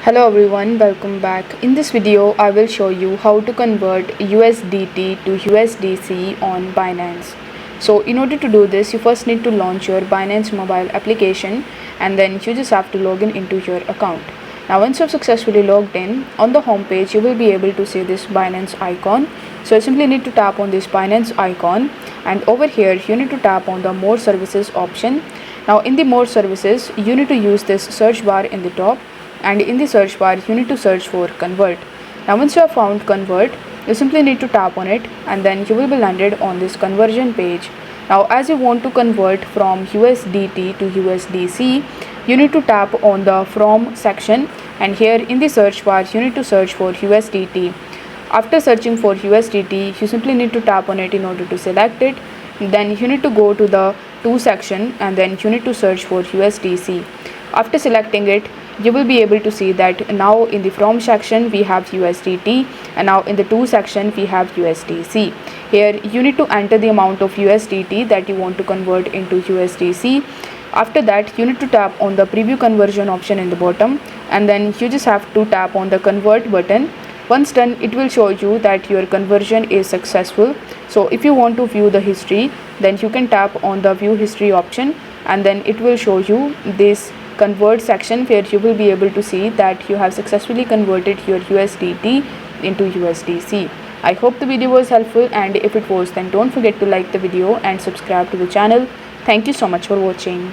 Hello everyone, welcome back. In this video, I will show you how to convert USDT to USDC on Binance. So in order to do this, you first need to launch your Binance mobile application and then you just have to log in into your account. Now once you have successfully logged in, on the home page you will be able to see this Binance icon. So you simply need to tap on this Binance icon, and over here you need to tap on the More Services option. Now in the More Services, you need to use this search bar in the top, and in the search bar you need to search for convert. Now once you have found convert, you simply need to tap on it and then you will be landed on this conversion page. Now as you want to convert from USDT to USDC, you need to tap on the From section, and here in the search bar you need to search for USDT. After searching for USDT, you simply need to tap on it in order to select it. Then you need to go to the To section and then you need to search for USDC. After selecting it, you will be able to see that now in the From section we have USDT, and now in the To section we have USDC. Here you need to enter the amount of USDT that you want to convert into USDC. After that, you need to tap on the preview conversion option in the bottom, and then you just have to tap on the convert button. Once done, it will show you that your conversion is successful. So if you want to view the history, then you can tap on the view history option, and then it will show you this convert section where you will be able to see that you have successfully converted your USDT into USDC. I hope the video was helpful, and if it was, then don't forget to like the video and subscribe to the channel. Thank you so much for watching.